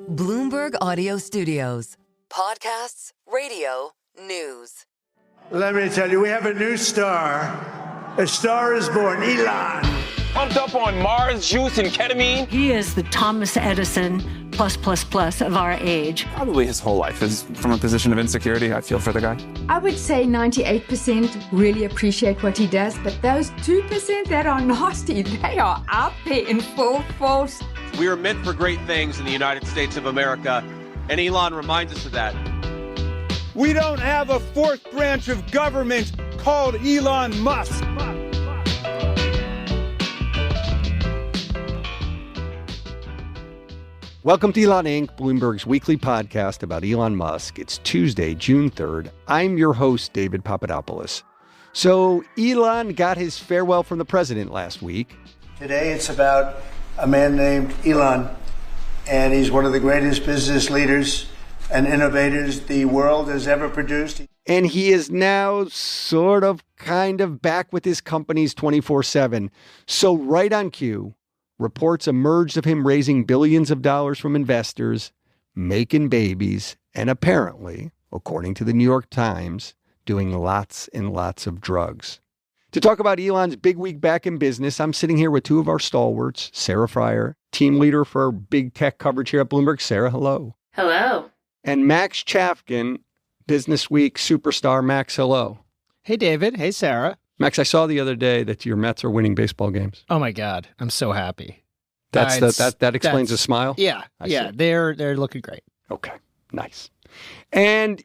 Bloomberg Audio Studios. Podcasts, radio, news. Let me tell you, we have a new star. A star is born, Elon. Pumped up on Mars, juice, and ketamine. He is the Thomas Edison plus of our age. Probably his whole life is from a position of insecurity. I feel for the guy. I would say 98% really appreciate what he does, but those 2% that are nasty, they are out there in full force. We are meant for great things in the United States of America, and Elon reminds us of that. We don't have a fourth branch of government called Elon Musk. Welcome to Elon Inc., Bloomberg's weekly podcast about Elon Musk. It's Tuesday, June 3rd. I'm your host, David Papadopoulos. So Elon got his farewell from the president last week. Today it's about a man named Elon, and he's one of the greatest business leaders and innovators the world has ever produced. And he is now kind of back with his companies 24/7. So right on cue, reports emerged of him raising billions of dollars from investors, making babies, and apparently, according to the New York Times, doing lots and lots of drugs. To talk about Elon's big week back in business, I'm sitting here with two of our stalwarts, Sarah Fryer, team leader for our big tech coverage here at Bloomberg. Sarah, hello. Hello. And Max Chafkin, Business Week superstar. Max, hello. Hey, David. Hey, Sarah. Max, I saw the other day that your Mets are winning baseball games. Oh, my God. I'm so happy. That explains the smile? Yeah. They're looking great. Okay. Nice. And,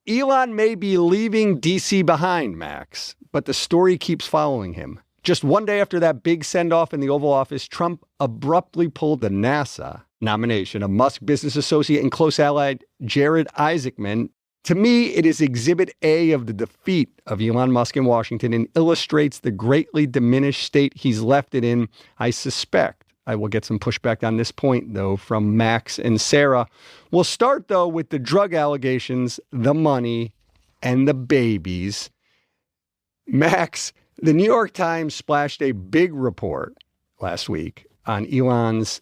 Elon may be leaving D.C. behind, Max, but the story keeps following him. Just one day after that big send-off in the Oval Office, Trump abruptly pulled the NASA nomination of Musk business associate and close ally Jared Isaacman. To me, it is Exhibit A of the defeat of Elon Musk in Washington and illustrates the greatly diminished state he's left it in. I suspect I will get some pushback on this point, though, from Max and Sarah. We'll start, though, with the drug allegations, the money, and the babies. Max, the New York Times splashed a big report last week on Elon's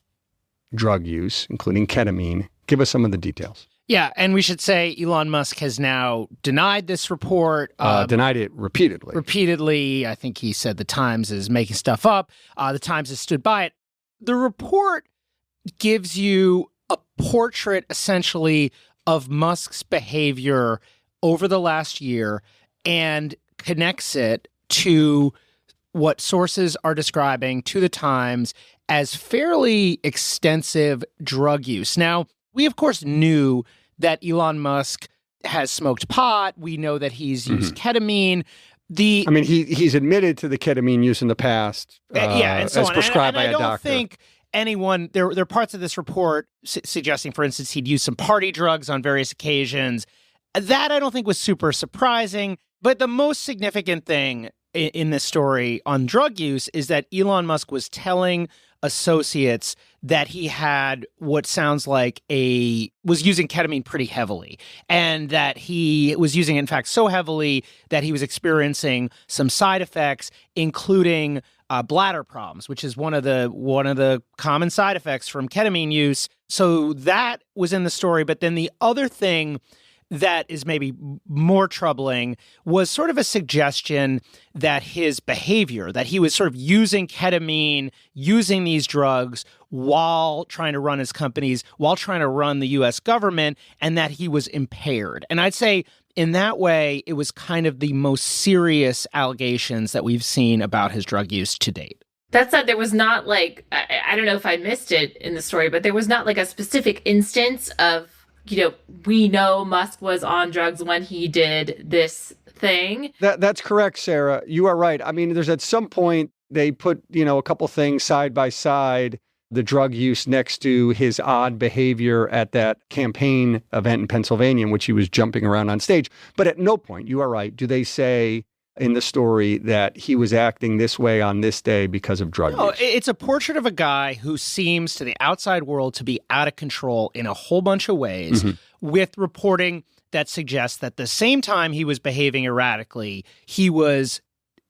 drug use, including ketamine. Give us some of the details. Yeah, and we should say Elon Musk has now denied this report. Denied it repeatedly. Repeatedly. I think he said the Times is making stuff up. The Times has stood by it. The report gives you a portrait, essentially, of Musk's behavior over the last year and connects it to what sources are describing to the Times as fairly extensive drug use. Now, we, of course, knew that Elon Musk has smoked pot. We know that he's used ketamine. He's admitted to the ketamine use in the past, and so as on. prescribed by a doctor. I don't think anyone, there are parts of this report suggesting, for instance, he'd used some party drugs on various occasions. That I don't think was super surprising. But the most significant thing in this story on drug use is that Elon Musk was telling associates that he had what sounds like was using ketamine pretty heavily, and that he was using it, in fact, so heavily that he was experiencing some side effects, including bladder problems, which is one of the common side effects from ketamine use. So that was in the story. But then the other thing that is maybe more troubling was sort of a suggestion that his behavior, that he was sort of using ketamine, using these drugs while trying to run his companies, while trying to run the U.S. government, and that he was impaired. And I'd say in that way, it was kind of the most serious allegations that we've seen about his drug use to date. That said, there was not I don't know if I missed it in the story, but there was not a specific instance of, we know Musk was on drugs when he did this thing. That's correct, Sarah. You are right. There's at some point they put, a couple things side by side, the drug use next to his odd behavior at that campaign event in Pennsylvania in which he was jumping around on stage. But at no point, you are right, do they say in the story that he was acting this way on this day because of drug use. It's a portrait of a guy who seems to the outside world to be out of control in a whole bunch of ways, with reporting that suggests that the same time he was behaving erratically, he was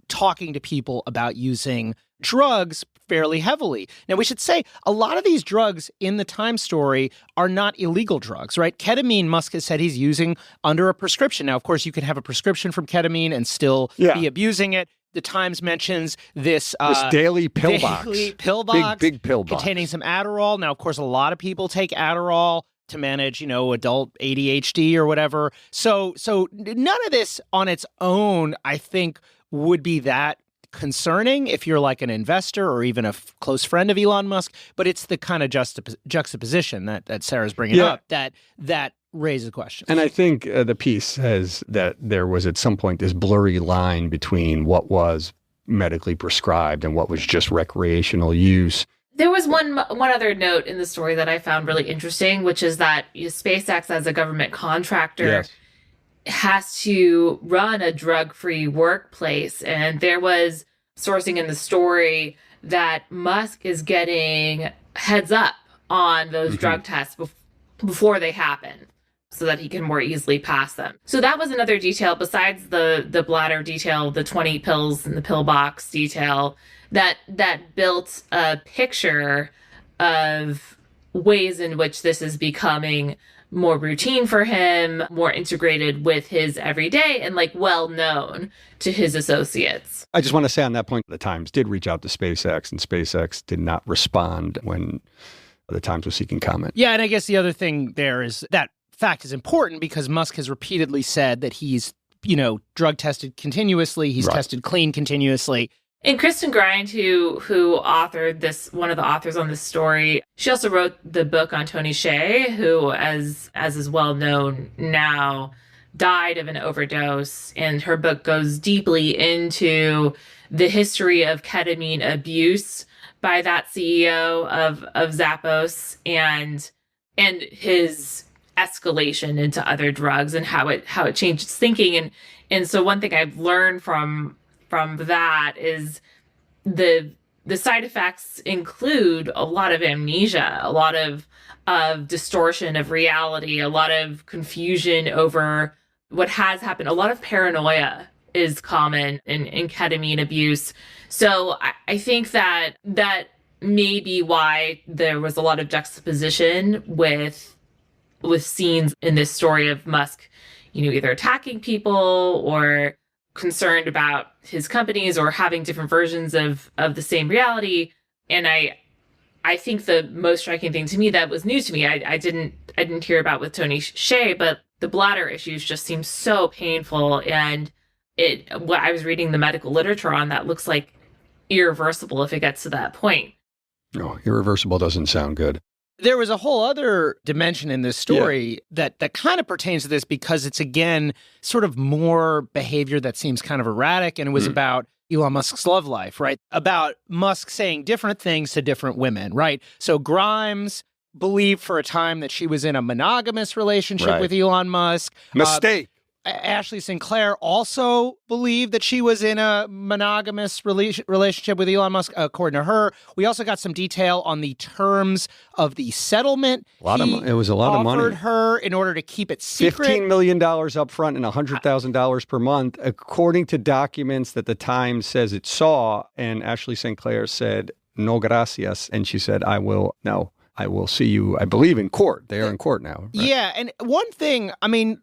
talking to people about using drugs fairly heavily. Now, we should say a lot of these drugs in the Time story are not illegal drugs, right? Ketamine, Musk has said he's using under a prescription. Now, of course, you can have a prescription from ketamine and still be abusing it. The Times mentions this daily pill box. Big pill box. Containing some Adderall. Now, of course, a lot of people take Adderall to manage, adult ADHD or whatever. So none of this on its own, I think, would be that concerning if you're like an investor or even a close friend of Elon Musk. But it's the kind of juxtaposition that Sarah's bringing up that raises questions. And I think the piece says that there was at some point this blurry line between what was medically prescribed and what was just recreational use. There was one other note in the story that I found really interesting, which is that SpaceX, as a government contractor, has to run a drug-free workplace. And there was sourcing in the story that Musk is getting heads up on those drug tests before they happen, so that he can more easily pass them. So that was another detail besides the bladder detail, the 20 pills in the pill box detail, that built a picture of ways in which this is becoming more routine for him, more integrated with his everyday, and well known to his associates. I just want to say on that point, the Times did reach out to SpaceX, and SpaceX did not respond when the Times was seeking comment. Yeah, and I guess the other thing there is that fact is important because Musk has repeatedly said that he's, drug tested continuously. He's tested clean continuously. And Kristen Grind, who authored this, one of the authors on this story, she also wrote the book on Tony Hsieh, who, as is well known now, died of an overdose. And her book goes deeply into the history of ketamine abuse by that CEO of Zappos and his escalation into other drugs and how it changed its thinking. And so one thing I've learned from that is the side effects include a lot of amnesia, a lot of distortion of reality, a lot of confusion over what has happened. A lot of paranoia is common in ketamine abuse. So I think that may be why there was a lot of juxtaposition with scenes in this story of Musk, either attacking people or concerned about his companies or having different versions of the same reality. And I think the most striking thing to me that was news to me, I didn't hear about with Tony Hsieh, but the bladder issues just seem so painful. And what I was reading the medical literature on that looks like irreversible if it gets to that point. No, irreversible doesn't sound good. There was a whole other dimension in this story that kind of pertains to this because it's, again, sort of more behavior that seems kind of erratic. And it was about Elon Musk's love life, right? About Musk saying different things to different women, right? So Grimes believed for a time that she was in a monogamous relationship with Elon Musk. Mistake. Ashley Sinclair also believed that she was in a monogamous relationship with Elon Musk, according to her. We also got some detail on the terms of the settlement. It was a lot of money. Offered her in order to keep it secret. $15 million up front and $100,000 per month, according to documents that the Times says it saw. And Ashley Sinclair said, "No gracias." And she said, I will see you, I believe, in court. They are in court now. Right? Yeah. And one thing,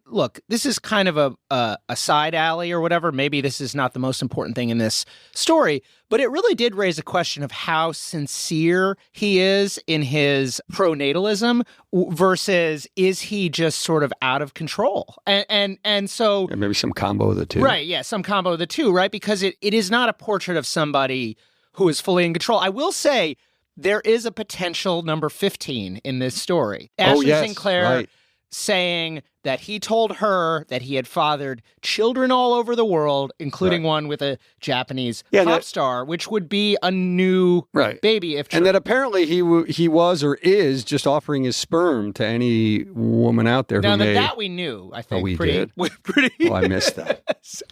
look, this is kind of a side alley or whatever. Maybe this is not the most important thing in this story, but it really did raise a question of how sincere he is in his pronatalism versus is he just sort of out of control? And so... Yeah, maybe some combo of the two. Right. Yeah. Some combo of the two, right? Because it is not a portrait of somebody who is fully in control. I will say, there is a potential number 15 in this story. Ashley Sinclair saying that he told her that he had fathered children all over the world, including one with a Japanese pop star, which would be a new baby if true. And that apparently he was or is just offering his sperm to any woman out there now, who may... that we knew, I think. Oh, we did? Oh, I missed that.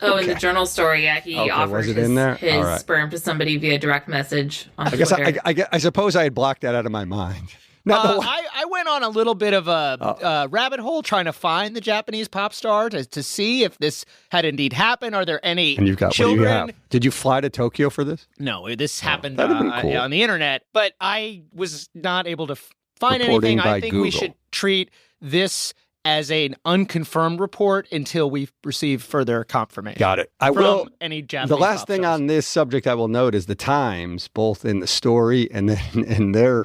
In the journal story, he offered his sperm to somebody via direct message on Twitter. I suppose I had blocked that out of my mind. I went on a little bit of a rabbit hole trying to find the Japanese pop star to see if this had indeed happened. Are there any and you've got, children? What do you have? Did you fly to Tokyo for this? No, this happened cool. on the internet, but I was not able to find Reporting anything. I think Google. we should treat this as an unconfirmed report until we receive further confirmation. Got it. I from will. Any Japanese the last pop thing stars. on this subject I will note is the Times, both in the story and then in their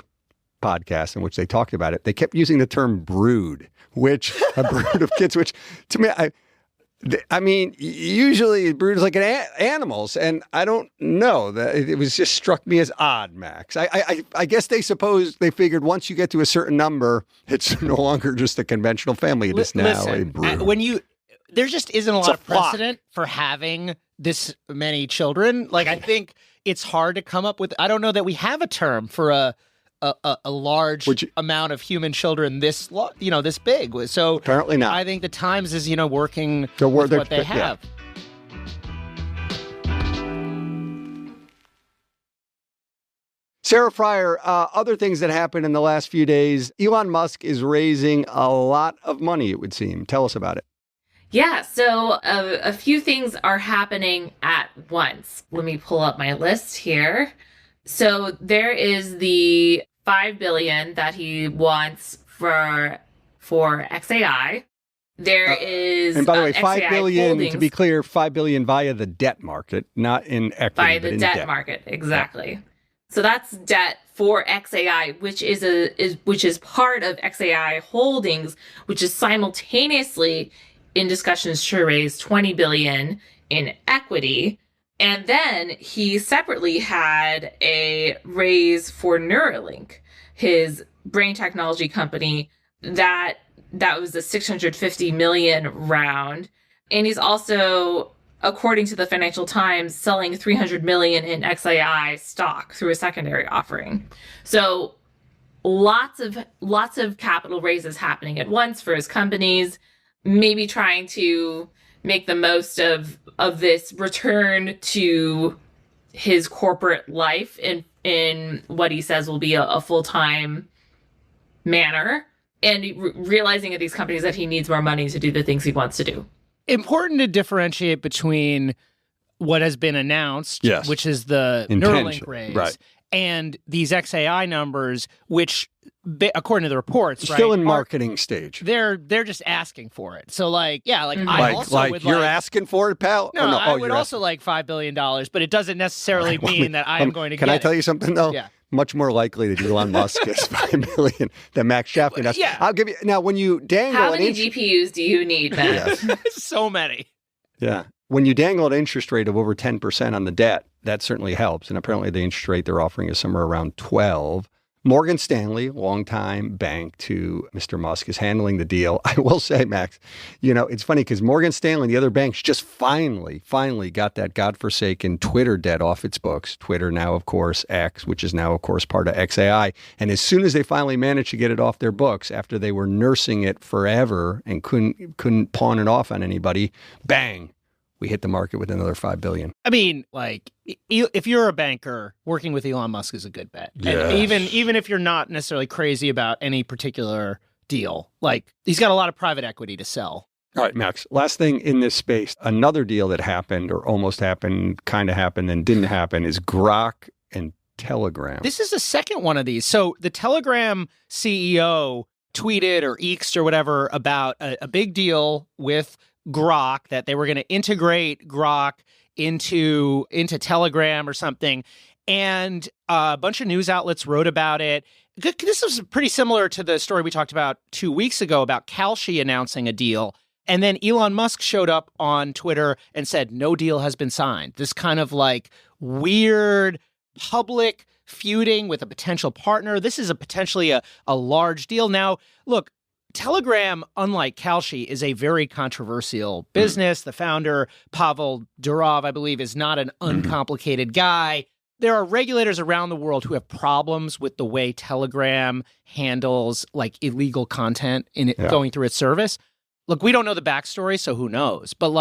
podcast in which they talked about it, they kept using the term brood, which a brood of kids, which to me, I mean, usually brood is like animals, and I don't know that it was just struck me as odd, Max. I guess they figured once you get to a certain number, it's no longer just a conventional family. It is now a brood. There just isn't a lot of precedent for having this many children. Like, I think it's hard to come up with. I don't know that we have a term for a large amount of human children this big. So apparently not. I think the Times is working with what they have. Sarah Fryer, other things that happened in the last few days. Elon Musk is raising a lot of money, it would seem. Tell us about it. Yeah, so a few things are happening at once. Let me pull up my list here. So there is the $5 billion that he wants for XAI. There is, and by the way, $5 XAI billion. Holdings, to be clear, $5 billion via the debt market, not in equity. By but the in debt market, exactly. So that's debt for XAI, which is part of XAI Holdings, which is simultaneously in discussions to raise $20 billion in equity. And then he separately had a raise for Neuralink, his brain technology company, that was a $650 million round. And he's also, according to the Financial Times, selling $300 million in XAI stock through a secondary offering. So lots of capital raises happening at once for his companies, maybe trying to make the most of this return to his corporate life in what he says will be a full-time manner, and realizing at these companies that he needs more money to do the things he wants to do. Important to differentiate between what has been announced, which is the Neuralink raise, right, and these XAI numbers, which, according to the reports, still in marketing stage. They're just asking for it. So, I also would you're asking for it, pal. No, I would also like $5 billion, but it doesn't necessarily mean that I am going to. Can I tell you something though? Yeah. Much more likely that Elon Musk gets $5 billion than Max Chapman does. Yeah. I'll give you now. When you dangle, how many GPUs do you need, Max? So many. Yeah. When you dangle an interest rate of over 10% on the debt, that certainly helps. And apparently the interest rate they're offering is somewhere around 12. Morgan Stanley, longtime bank to Mr. Musk, is handling the deal. I will say, Max, it's funny because Morgan Stanley and the other banks just finally got that godforsaken Twitter debt off its books. Twitter now, of course, X, which is now, of course, part of XAI. And as soon as they finally managed to get it off their books, after they were nursing it forever and couldn't pawn it off on anybody, bang, we hit the market with another $5 billion. I mean, if you're a banker, working with Elon Musk is a good bet. Yes. And even if you're not necessarily crazy about any particular deal, he's got a lot of private equity to sell. All right, Max, last thing in this space, another deal that happened or almost happened, kind of happened and didn't happen is Grok and Telegram. This is the second one of these. So the Telegram CEO tweeted or eeked or whatever about a big deal with Grok, that they were going to integrate Grok into Telegram or something. And a bunch of news outlets wrote about it. This was pretty similar to the story we talked about 2 weeks ago about Kalshi announcing a deal. And then Elon Musk showed up on Twitter and said, no deal has been signed. This kind of weird public feuding with a potential partner. This is potentially a large deal. Now, look, Telegram, unlike Kalshi, is a very controversial business. The founder, Pavel Durov, I believe, is not an uncomplicated guy. There are regulators around the world who have problems with the way Telegram handles illegal content going through its service. Look, we don't know the backstory, so who knows? But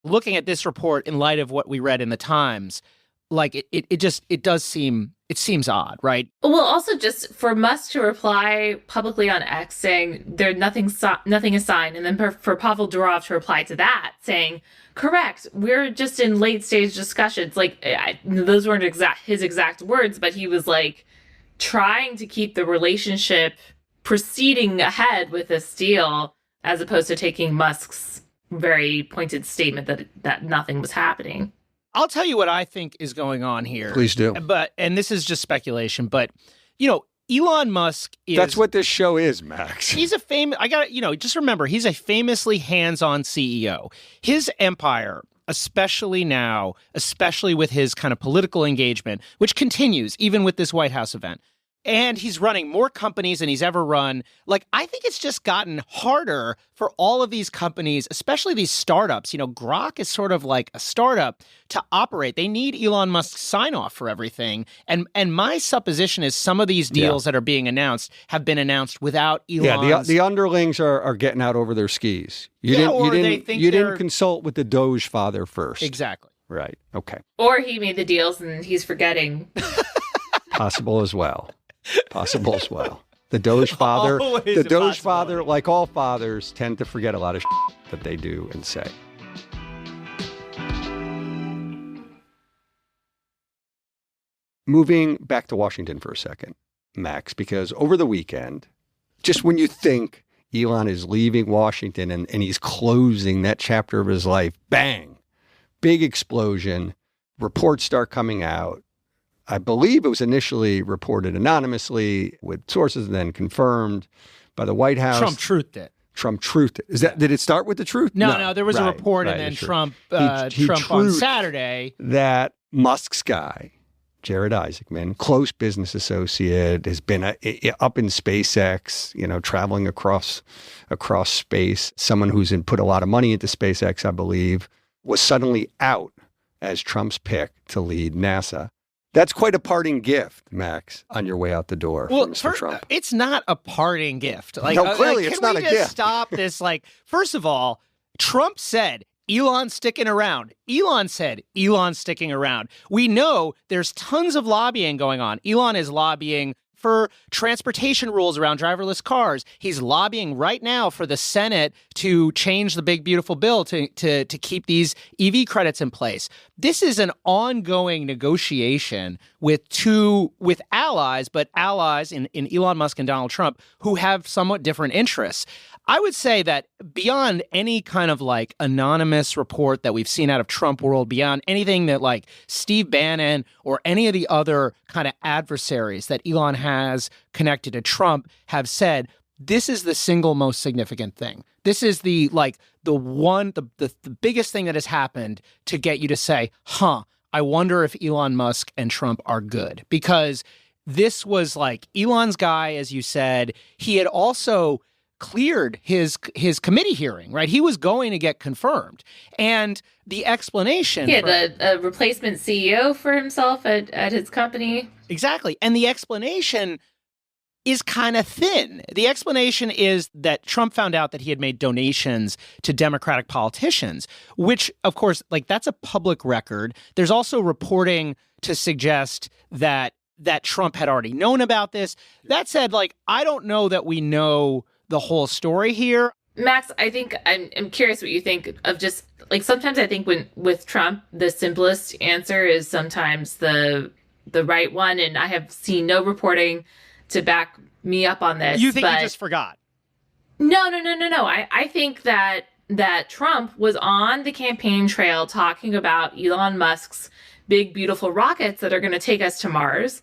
looking at this report in light of what we read in the Times, like it does seem, it seems odd, right? Well, also just for Musk to reply publicly on X saying nothing is signed, and then for Pavel Durov to reply to that saying, correct, we're just in late stage discussions. Like, those weren't his exact words, but he was like trying to keep the relationship proceeding ahead with this deal, as opposed to taking Musk's very pointed statement that nothing was happening. I'll tell you what I think is going on here. Please do. And this is just speculation, but, Elon Musk is... That's what this show is, Max. He's a just remember, he's a famously hands-on CEO. His empire, especially now, especially with his kind of political engagement, which continues even with this White House event, and he's running more companies than he's ever run. Like, I think it's just gotten harder for all of these companies, especially these startups. Grok is sort of like a startup to operate. They need Elon Musk's sign off for everything. And my supposition is some of these deals that are being announced have been announced without Elon's... Yeah, the underlings are getting out over their skis. You didn't consult with the Doge father first. Exactly. Right. Okay. Or he made the deals and he's forgetting. Possible as well. The Doge father, like all fathers, tend to forget a lot of that they do and say. Moving back to Washington for a second, Max, because over the weekend, just when you think Elon is leaving Washington and he's closing that chapter of his life, bang, big explosion, reports start coming out. I believe it was initially reported anonymously with sources and then confirmed by the White House. Trump truthed it. Did it start with the truth? No, there was a report and then Trump on Saturday. That Musk's guy, Jared Isaacman, close business associate, has been up in SpaceX, traveling across space, someone who's put a lot of money into SpaceX, I believe, was suddenly out as Trump's pick to lead NASA. That's quite a parting gift, Max, on your way out the door. Well, Mr. Trump. It's not a parting gift. No, clearly it's not a gift. Can we just stop this? First of all, Trump said, Elon's sticking around. Elon said, Elon's sticking around. We know there's tons of lobbying going on. Elon is lobbying for transportation rules around driverless cars. He's lobbying right now for the Senate to change the big, beautiful bill to keep these EV credits in place. This is an ongoing negotiation with allies, but allies in Elon Musk and Donald Trump who have somewhat different interests. I would say that beyond any kind of anonymous report that we've seen out of Trump world, beyond anything that Steve Bannon or any of the other kind of adversaries that Elon has connected to Trump have said, this is the single most significant thing. This is the biggest thing that has happened to get you to say, I wonder if Elon Musk and Trump are good. Because this was Elon's guy, as you said. He had also cleared his committee hearing, right? He was going to get confirmed. And the explanation... the replacement CEO for himself at his company. Exactly. And the explanation is kind of thin. The explanation is that Trump found out that he had made donations to Democratic politicians, which, of course, that's a public record. There's also reporting to suggest that Trump had already known about this. That said, I don't know that we know the whole story here. Max, I think I'm curious what you think of just sometimes I think with Trump, the simplest answer is sometimes the right one. And I have seen no reporting to back me up on this. You think he just forgot? No. I think that Trump was on the campaign trail talking about Elon Musk's big, beautiful rockets that are going to take us to Mars.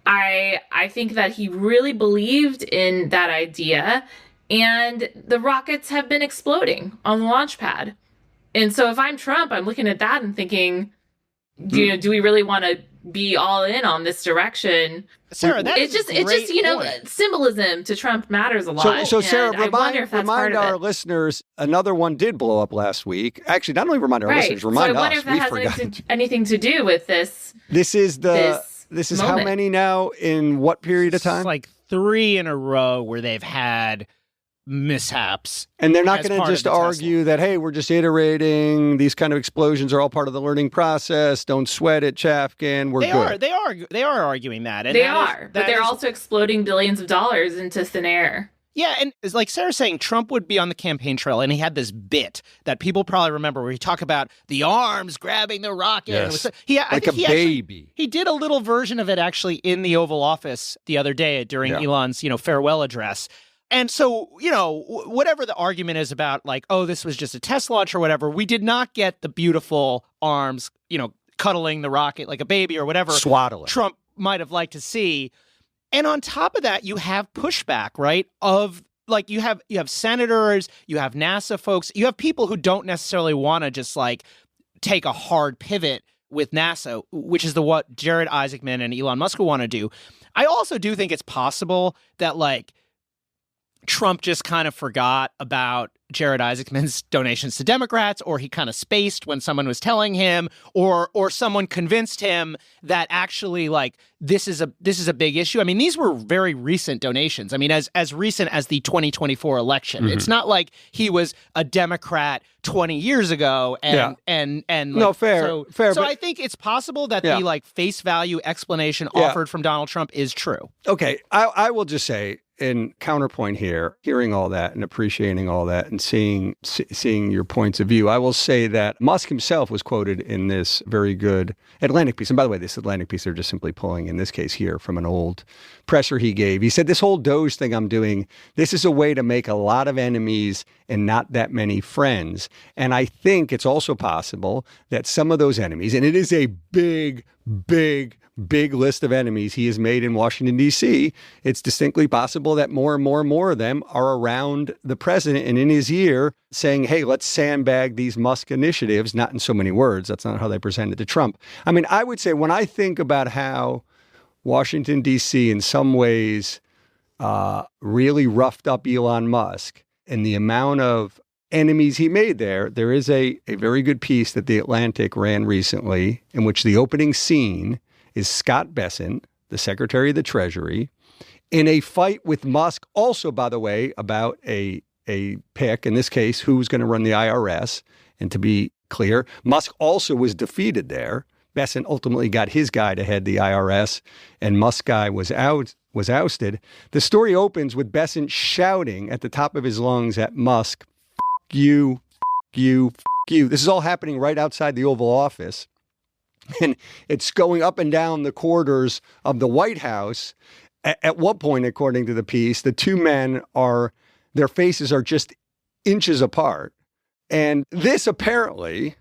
I think that he really believed in that idea. And the rockets have been exploding on the launch pad. And so if I'm Trump, I'm looking at that and thinking, do we really want to be all in on this direction? Sarah, it's just symbolism to Trump matters a lot. So Sarah, remind our listeners, another one did blow up last week. Actually, not only remind our listeners, remind us. I wonder if that has anything to do with this. This is how many now in what period of time? It's 3 in a row where they've had mishaps. And they're not going to just argue that, hey, we're just iterating. These kind of explosions are all part of the learning process. Don't sweat it, Chafkin. We're good. They are arguing that. And but they're also exploding billions of dollars into thin air. Yeah, and it's like Sarah's saying, Trump would be on the campaign trail, and he had this bit that people probably remember where he talked about the arms grabbing the rocket. Yes. Like a baby. He did a little version of it actually in the Oval Office the other day during Elon's, farewell address. And so, whatever the argument is about, like, oh, this was just a test launch or whatever, we did not get the beautiful arms, cuddling the rocket like a baby or whatever swaddling Trump might have liked to see. And on top of that, you have pushback, right? Of like you have senators, you have NASA folks, you have people who don't necessarily want to just like take a hard pivot with NASA, which is what Jared Isaacman and Elon Musk want to do. I also do think it's possible that like Trump just kind of forgot about Jared Isaacman's donations to Democrats, or he kind of spaced when someone was telling him, or someone convinced him that actually like this is a big issue. I mean, these were very recent donations. I mean, as recent as the 2024 election. Mm-hmm. It's not like he was a Democrat 20 years ago and like, no, fair. So I think it's possible that the like face value explanation offered from Donald Trump is true. Okay, I will just say, in counterpoint here, hearing all that and appreciating all that and seeing your points of view, I will say that Musk himself was quoted in this very good Atlantic piece. And by the way, this Atlantic piece, they're just simply pulling, in this case here, from an old presser he gave. He said, this whole Doge thing I'm doing, this is a way to make a lot of enemies and not that many friends. And I think it's also possible that some of those enemies, and it is a big list of enemies he has made in Washington, D.C., it's distinctly possible that more and more of them are around the president and in his ear saying, hey, let's sandbag these Musk initiatives, not in so many words. That's not how they presented to Trump. I mean, I would say when I think about how Washington, D.C. in some ways really roughed up Elon Musk and the amount of enemies he made there is a very good piece that The Atlantic ran recently in which the opening scene is Scott Bessent, the Secretary of the Treasury, in a fight with Musk, also, by the way, about a pick, in this case, who's going to run the IRS. And to be clear, Musk also was defeated there. Bessent ultimately got his guy to head the IRS, and Musk's guy was ousted. The story opens with Bessent shouting at the top of his lungs at Musk, "F you, f you, f you." This is all happening right outside the Oval Office. And it's going up and down the corridors of the White House. At one point, according to the piece, the two men their faces are just inches apart. And this apparently,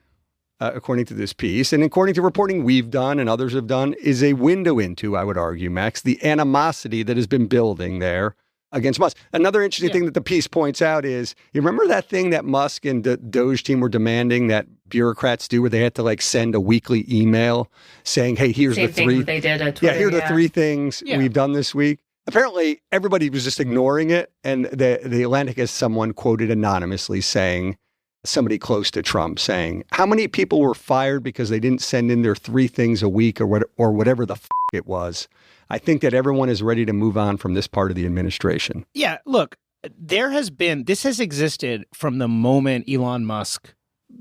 according to this piece, and according to reporting we've done and others have done, is a window into, I would argue, Max, the animosity that has been building there against Musk. Another interesting thing that the piece points out is, you remember that thing that Musk and the Doge team were demanding that bureaucrats do, where they had to like send a weekly email saying, hey, here's the three. They did at Twitter, here are the three things we've done this week. Apparently, everybody was just ignoring it. And the Atlantic has someone quoted anonymously saying, somebody close to Trump saying, how many people were fired because they didn't send in their 3 things a week or whatever the it was? I think that everyone is ready to move on from this part of the administration. Yeah, look, this has existed from the moment Elon Musk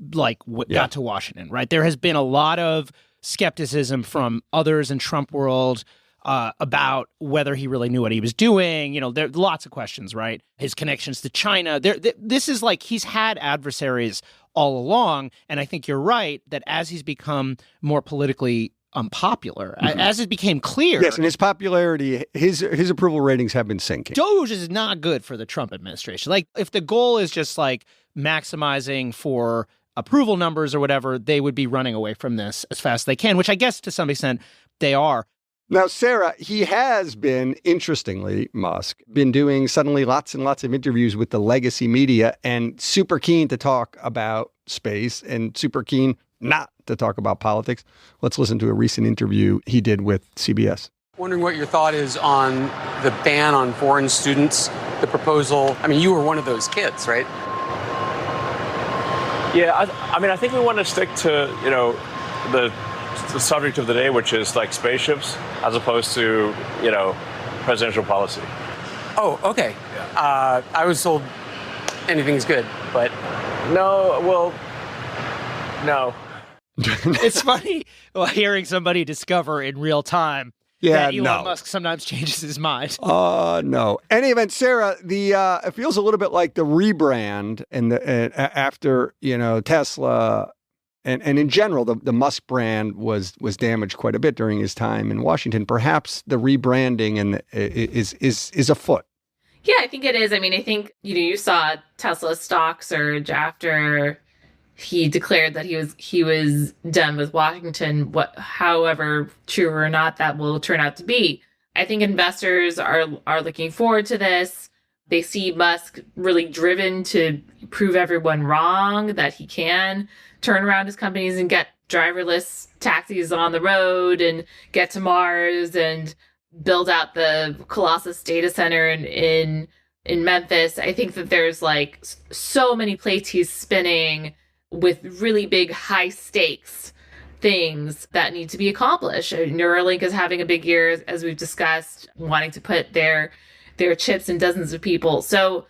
got to Washington, right? There has been a lot of skepticism from others in Trump world about whether he really knew what he was doing. There are lots of questions, right? His connections to China. This is like he's had adversaries all along. And I think you're right that as he's become more politically unpopular, as it became clear. Yes, and his popularity, his approval ratings have been sinking. Doge is not good for the Trump administration. Like, if the goal is just like maximizing for approval numbers or whatever, they would be running away from this as fast as they can, which I guess to some extent they are. Now, Sarah, he has been, interestingly, Musk, been doing suddenly lots and lots of interviews with the legacy media and super keen to talk about space and super keen not to talk about politics. Let's listen to a recent interview he did with CBS. Wondering what your thought is on the ban on foreign students, the proposal. I mean, you were one of those kids, right? Yeah, I think we want to stick to, the subject of the day, which is like spaceships, as opposed to, presidential policy. Oh, okay. I was told anything's good, but No, well, no. It's funny hearing somebody discover in real time that Elon Musk sometimes changes his mind. No. Any event, Sarah, it feels a little bit like the rebrand after Tesla and in general the Musk brand was damaged quite a bit during his time in Washington. Perhaps the rebranding is afoot. Yeah, I think it is. I mean, I think you saw Tesla stock surge after he declared that he was done with Washington, however true or not that will turn out to be. I think investors are looking forward to this. They see Musk really driven to prove everyone wrong, that he can turn around his companies and get driverless taxis on the road and get to Mars and build out the Colossus data center in Memphis. I think that there's like so many plates he's spinning with really big, high stakes things that need to be accomplished. Neuralink is having a big year, as we've discussed, wanting to put their chips in dozens of people. So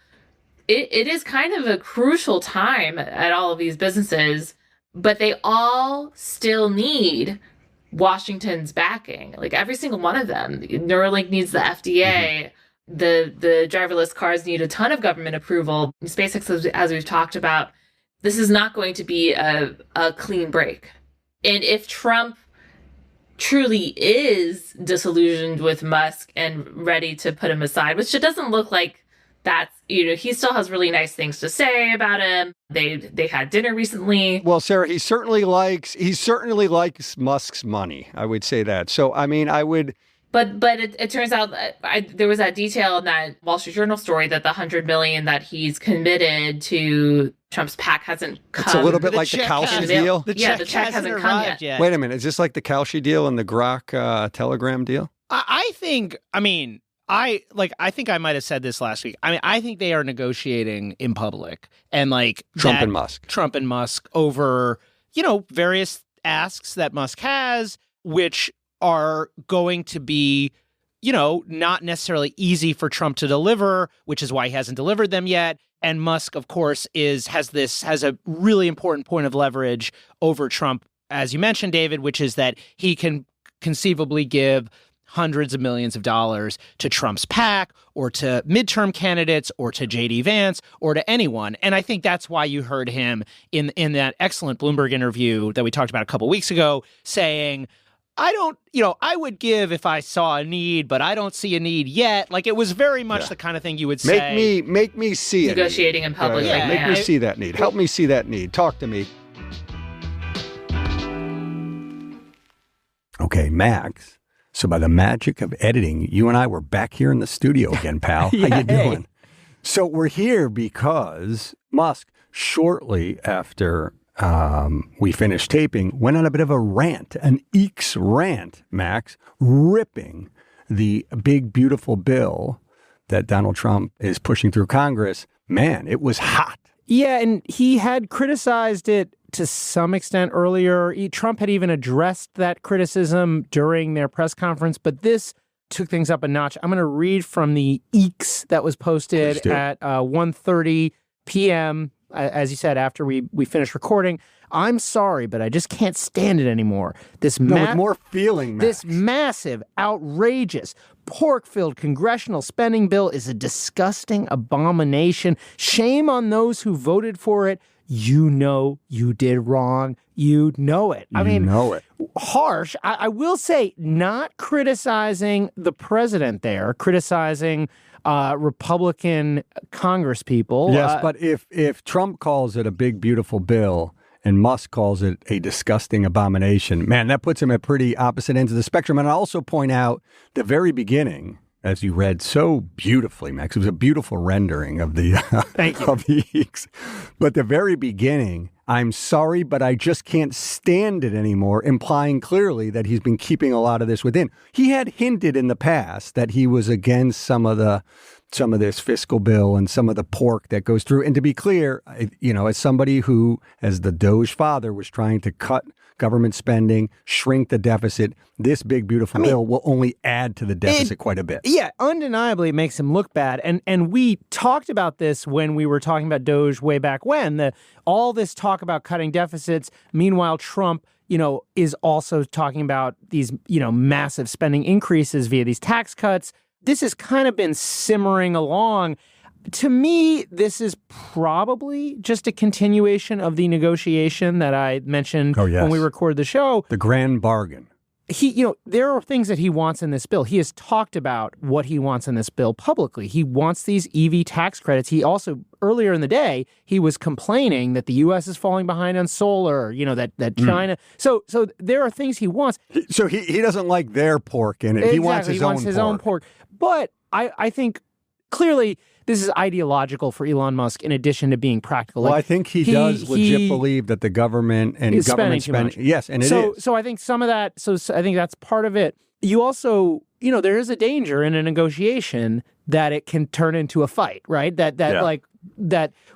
it is kind of a crucial time at all of these businesses, but they all still need Washington's backing. Like every single one of them. Neuralink needs the FDA. The driverless cars need a ton of government approval. SpaceX, as we've talked about, this is not going to be a clean break. And if Trump truly is disillusioned with Musk and ready to put him aside, which it doesn't look like that's, he still has really nice things to say about him. They had dinner recently. Well, Sarah, he certainly likes Musk's money. I would say that. So, I mean, I would. But it turns out there was that detail in that Wall Street Journal story that the $100 million that he's committed to Trump's PAC hasn't come. It's a little bit like the Kalshi deal. The check hasn't come yet. Wait a minute. Is this like the Kalshi deal and the Grok Telegram deal? I think I think I might have said this last week. I mean, I think they are negotiating in public and like Trump and Musk over, various asks that Musk has, which are going to be, not necessarily easy for Trump to deliver, which is why he hasn't delivered them yet. And Musk, of course, has a really important point of leverage over Trump, as you mentioned, David, which is that he can conceivably give hundreds of millions of dollars to Trump's PAC or to midterm candidates or to J.D. Vance or to anyone. And I think that's why you heard him in that excellent Bloomberg interview that we talked about a couple weeks ago saying, I would give if I saw a need, but I don't see a need yet. Like, it was very much the kind of thing you would say. Make me see it. Negotiating in public. Make me see that need. Help me see that need. Talk to me. Okay, Max. So by the magic of editing, you and I were back here in the studio again, pal. How you doing? So we're here because Musk, shortly after we finished taping, went on a bit of a rant, an eeks rant, Max, ripping the big, beautiful bill that Donald Trump is pushing through Congress. Man, it was hot. Yeah, and he had criticized it to some extent earlier. Trump had even addressed that criticism during their press conference, but this took things up a notch. I'm going to read from the eeks that was posted at 1:30 p.m., as you said, after we finished recording. I'm sorry, but I just can't stand it anymore. With more feeling, Max. This massive, outrageous, pork-filled congressional spending bill is a disgusting abomination. Shame on those who voted for it. You know you did wrong. You know it. Harsh. I will say, not criticizing the president there, criticizing Republican Congress people. Yes, but if Trump calls it a big, beautiful bill and Musk calls it a disgusting abomination, man, that puts him at pretty opposite ends of the spectrum. And I also point out the very beginning, as you read so beautifully, Max, it was a beautiful rendering of the of the eeks. But the very beginning, I'm sorry, but I just can't stand it anymore, implying clearly that he's been keeping a lot of this within. He had hinted in the past that he was against some of the some of this fiscal bill and some of the pork that goes through. And to be clear, as somebody who, as the Doge father, was trying to cut government spending, shrink the deficit, this big, beautiful bill will only add to the deficit quite a bit. Yeah, undeniably it makes him look bad. And we talked about this when we were talking about Doge way back when, all this talk about cutting deficits. Meanwhile, Trump, is also talking about these, massive spending increases via these tax cuts. This has kind of been simmering along. To me, this is probably just a continuation of the negotiation that I mentioned when we recorded the show. The grand bargain. There are things that he wants in this bill. He has talked about what he wants in this bill publicly. He wants these EV tax credits. He also, earlier in the day, he was complaining that the U.S. is falling behind on solar, that China. So there are things he wants. So he doesn't like their pork in it. Exactly. He wants his own pork. But I think clearly this is ideological for Elon Musk in addition to being practical. Well, I think he does legit believe that the government and government spending. Yes, and it is. So I think some of that, I think that's part of it. You also, there is a danger in a negotiation that it can turn into a fight, right?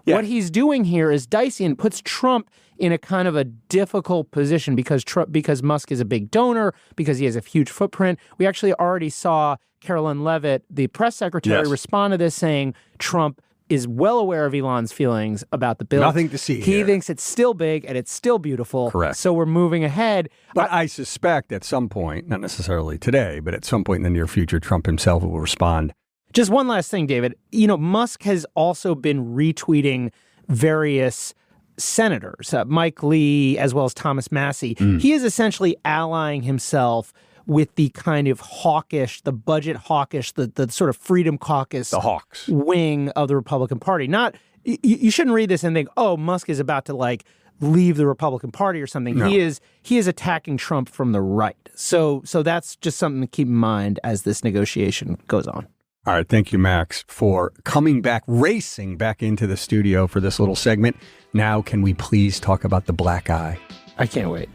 What he's doing here is dicey and puts Trump in a kind of a difficult position because Musk is a big donor, because he has a huge footprint. We actually already saw Carolyn Levitt, the press secretary, respond to this saying Trump is well aware of Elon's feelings about the bill. Nothing to see He here. thinks it's still big and it's still beautiful. Correct. So we're moving ahead. But I suspect at some point, not necessarily today, but at some point in the near future, Trump himself will respond. Just one last thing, David. Musk has also been retweeting various senators, Mike Lee, as well as Thomas Massie. He is essentially allying himself with the kind of hawkish, the budget hawkish, the sort of Freedom Caucus the hawks wing of the Republican Party. Not you shouldn't read this and think, oh, Musk is about to leave the Republican Party or something. No. He is attacking Trump from the right. So that's just something to keep in mind as this negotiation goes on. All right. Thank you, Max, for racing back into the studio for this little segment. Now, can we please talk about the black eye? I can't wait.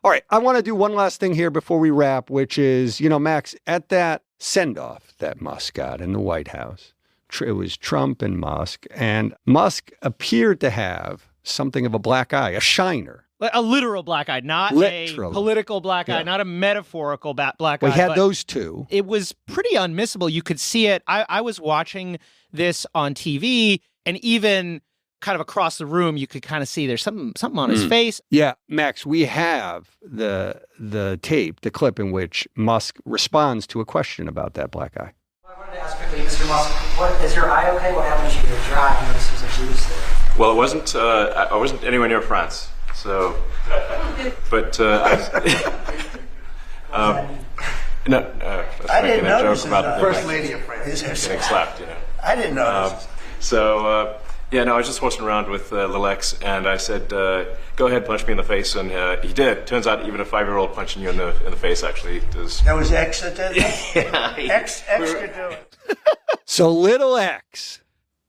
All right, I want to do one last thing here before we wrap, which is, Max, at that send-off that Musk got in the White House, it was Trump and Musk appeared to have something of a black eye, a shiner. A literal black eye, not a political black eye, not a metaphorical black eye. We had those two. It was pretty unmissable. You could see it. I was watching this on TV, and even kind of across the room, you could kind of see there's something on his face. Yeah, Max, we have the tape, the clip in which Musk responds to a question about that black eye. I wanted to ask quickly, Mr. Musk, is your eye okay? What happened to your eye? I noticed there's a juice there. Well, it wasn't. I wasn't anywhere near France, so. But no, I didn't notice about the First Lady of France getting slapped. I didn't notice. I was just horsing around with Lil X, and I said, "Go ahead, punch me in the face," and he did. Turns out, even a 5-year-old punching you in the face actually does. That was X that did it? Yeah, X could do it. So little X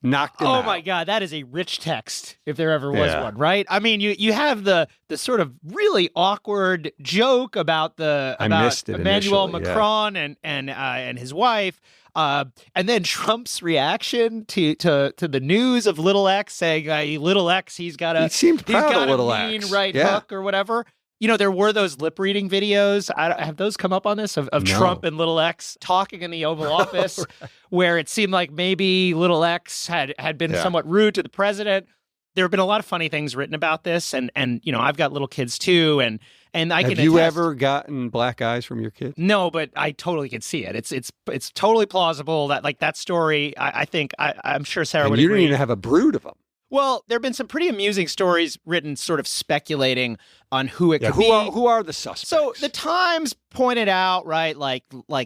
knocked him out. Oh my God, that is a rich text, if there ever was one, right? I mean, you have the sort of really awkward joke about Emmanuel Macron and his wife. And then Trump's reaction to the news of Little X saying, Little X, he's got a mean right hook or whatever. There were those lip reading videos. Have those come up on this of Trump and Little X talking in the Oval Office, right, where it seemed like maybe Little X had been somewhat rude to the president. There have been a lot of funny things written about this, and I've got little kids too, and I can attest. Have you ever gotten black eyes from your kids? No, but I totally can see it. It's totally plausible that that story. I think I'm sure Sarah would agree. You don't even have a brood of them. Well, there have been some pretty amusing stories written sort of speculating on who it could be. Who are the suspects? So the Times pointed out, right, like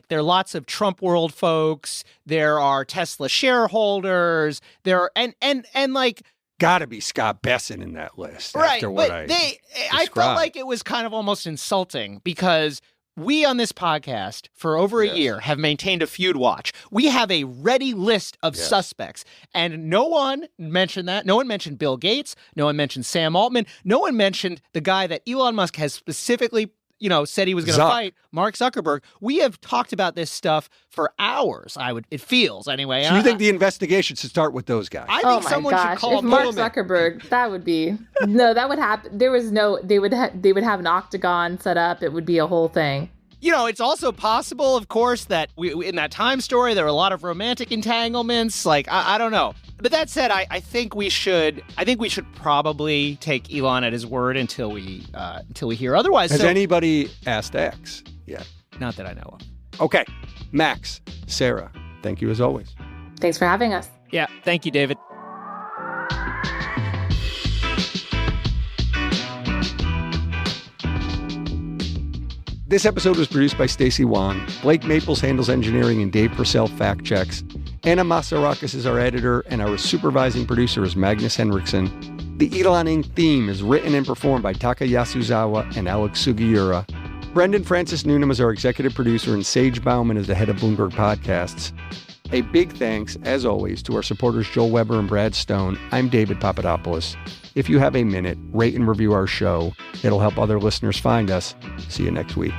there are lots of Trump world folks. There are Tesla shareholders. There are and got to be Scott Besson in that list. Right, after what I felt like it was kind of almost insulting because we on this podcast for over a year have maintained a feud watch. We have a ready list of suspects, and no one mentioned that. No one mentioned Bill Gates. No one mentioned Sam Altman. No one mentioned the guy that Elon Musk has specifically said he was going to fight Mark Zuckerberg. We have talked about this stuff for hours. It feels anyway. So you think the investigation should start with those guys? I think someone should call Mark Zuckerberg, that would be that would happen. They would have an octagon set up. It would be a whole thing. It's also possible, of course, that in that Time story there were a lot of romantic entanglements. Like I don't know. But that said, I think we should probably take Elon at his word until we hear otherwise. Has anybody asked X yet? Not that I know of. Okay. Max, Sarah, thank you as always. Thanks for having us. Yeah, thank you, David. This episode was produced by Stacey Wong. Blake Maples handles engineering and Dave Purcell fact checks. Anna Masarakis is our editor, and our supervising producer is Magnus Henriksen. The Elon Inc. theme is written and performed by Taka Yasuzawa and Alex Sugiura. Brendan Francis Newnham is our executive producer, and Sage Bauman is the head of Bloomberg Podcasts. A big thanks, as always, to our supporters Joel Weber and Brad Stone. I'm David Papadopoulos. If you have a minute, rate and review our show. It'll help other listeners find us. See you next week.